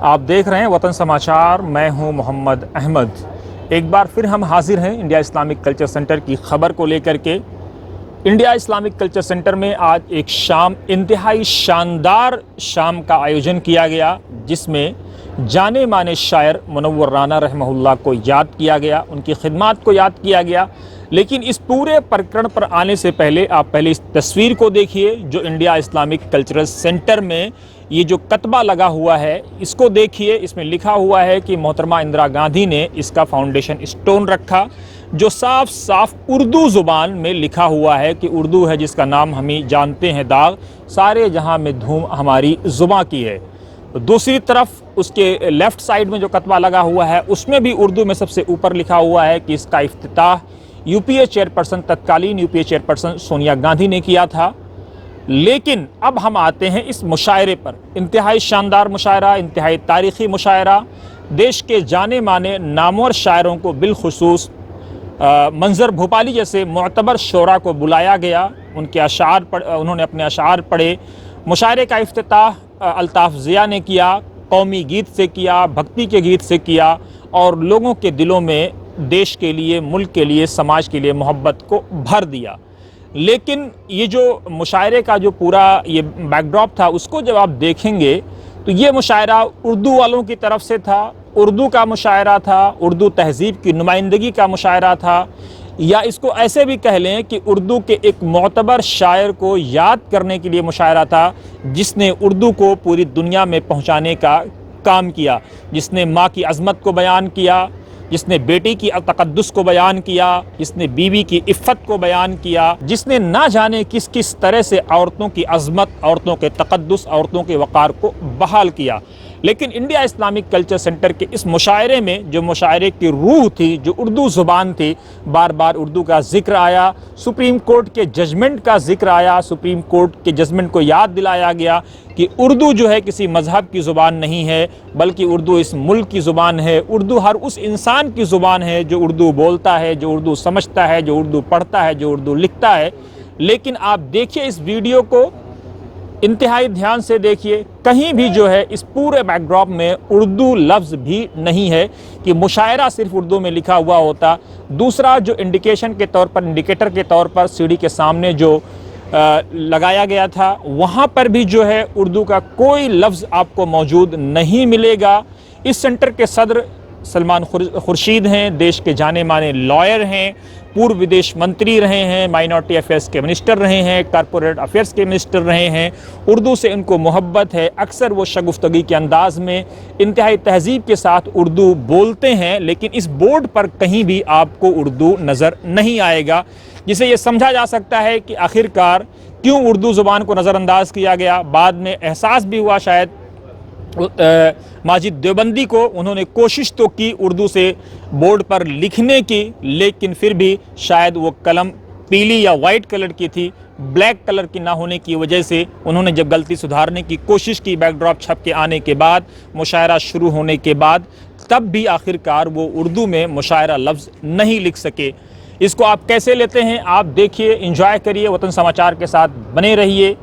آپ دیکھ رہے ہیں وطن سماچار، میں ہوں محمد احمد۔ ایک بار پھر ہم حاضر ہیں انڈیا اسلامک کلچر سینٹر کی خبر کو لے کر کے۔ انڈیا اسلامک کلچر سینٹر میں آج ایک شام، انتہائی شاندار شام کا آیوجن کیا گیا، جس میں جانے مانے شاعر منور رانا رحمہ اللہ کو یاد کیا گیا، ان کی خدمات کو یاد کیا گیا۔ لیکن اس پورے پرکرن پر آنے سے پہلے آپ پہلے اس تصویر کو دیکھیے جو انڈیا اسلامک کلچرل سینٹر میں یہ جو کتبہ لگا ہوا ہے، اس کو دیکھیے۔ اس میں لکھا ہوا ہے کہ محترمہ اندرا گاندھی نے اس کا فاؤنڈیشن اسٹون رکھا، جو صاف صاف اردو زبان میں لکھا ہوا ہے کہ اردو ہے جس کا نام ہمیں جانتے ہیں داغ، سارے جہاں میں دھوم ہماری زباں کی ہے۔ دوسری طرف اس کے لیفٹ سائیڈ میں جو کتبہ لگا ہوا ہے، اس میں بھی اردو میں سب سے اوپر لکھا ہوا ہے کہ اس کا افتتاح یو پی اے چیئرپرسن، تتکالین یو پی اے چیئرپرسن سونیا گاندھی نے کیا تھا۔ لیکن اب ہم آتے ہیں اس مشاعرے پر، انتہائی شاندار مشاعرہ، انتہائی تاریخی مشاعرہ۔ دیش کے جانے مانے نامور شاعروں کو، بالخصوص منظر بھوپالی جیسے معتبر شعراء کو بلایا گیا، انہوں نے اپنے اشعار پڑھے۔ مشاعرے کا افتتاح الطاف ضیاء نے کیا، قومی گیت سے کیا، بھکتی کے گیت سے کیا، اور لوگوں کے دلوں میں دیش کے لیے، ملک کے لیے، سماج کے لیے محبت کو بھر دیا۔ لیکن یہ جو مشاعرے کا جو پورا یہ بیک ڈراپ تھا، اس کو جب آپ دیکھیں گے تو یہ مشاعرہ اردو والوں کی طرف سے تھا، اردو کا مشاعرہ تھا، اردو تہذیب کی نمائندگی کا مشاعرہ تھا، یا اس کو ایسے بھی کہہ لیں کہ اردو کے ایک معتبر شاعر کو یاد کرنے کے لیے مشاعرہ تھا، جس نے اردو کو پوری دنیا میں پہنچانے کا کام کیا، جس نے ماں کی عظمت کو بیان کیا، جس نے بیٹی کی تقدس کو بیان کیا، جس نے بیوی کی عفت کو بیان کیا، جس نے نہ جانے کس کس طرح سے عورتوں کی عظمت، عورتوں کے تقدس، عورتوں کے وقار کو بحال کیا۔ لیکن انڈیا اسلامک کلچر سینٹر کے اس مشاعرے میں جو مشاعرے کی روح تھی، جو اردو زبان تھی، بار بار اردو کا ذکر آیا، سپریم کورٹ کے ججمنٹ کا ذکر آیا، سپریم کورٹ کے ججمنٹ کو یاد دلایا گیا کہ اردو جو ہے کسی مذہب کی زبان نہیں ہے، بلکہ اردو اس ملک کی زبان ہے، اردو ہر اس انسان کی زبان ہے جو اردو بولتا ہے، جو اردو سمجھتا ہے، جو اردو پڑھتا ہے، جو اردو لکھتا ہے۔ لیکن آپ دیکھیے اس ویڈیو کو، انتہائی دھیان سے دیکھیے، کہیں بھی جو ہے اس پورے بیک ڈراپ میں اردو لفظ بھی نہیں ہے کہ مشاعرہ صرف اردو میں لکھا ہوا ہوتا۔ دوسرا جو انڈیکیشن کے طور پر، انڈیکیٹر کے طور پر سیڑھی کے سامنے جو لگایا گیا تھا، وہاں پر بھی جو ہے اردو کا کوئی لفظ آپ کو موجود نہیں ملے گا۔ اس سینٹر کے صدر سلمان خورشید ہیں، دیش کے جانے مانے لائر ہیں، پورو ودیش منتری رہے ہیں، مائنورٹی افیئرس کے منسٹر رہے ہیں، کارپوریٹ افیئرس کے منسٹر رہے ہیں۔ اردو سے ان کو محبت ہے، اکثر وہ شگفتگی کے انداز میں انتہائی تہذیب کے ساتھ اردو بولتے ہیں، لیکن اس بورڈ پر کہیں بھی آپ کو اردو نظر نہیں آئے گا، جسے یہ سمجھا جا سکتا ہے کہ آخرکار کیوں اردو زبان کو نظر انداز کیا گیا۔ بعد میں احساس بھی ہوا شاید ماجد دیوبندی کو، انہوں نے کوشش تو کی اردو سے بورڈ پر لکھنے کی، لیکن پھر بھی شاید وہ قلم پیلی یا وائٹ کلر کی تھی، بلیک کلر کی نہ ہونے کی وجہ سے انہوں نے جب غلطی سدھارنے کی کوشش کی بیک ڈراپ چھپ کے آنے کے بعد، مشاعرہ شروع ہونے کے بعد، تب بھی آخرکار وہ اردو میں مشاعرہ لفظ نہیں لکھ سکے۔ اس کو آپ کیسے لیتے ہیں؟ آپ دیکھیے، انجوائے کریے، وطن سماچار کے ساتھ بنے رہیے۔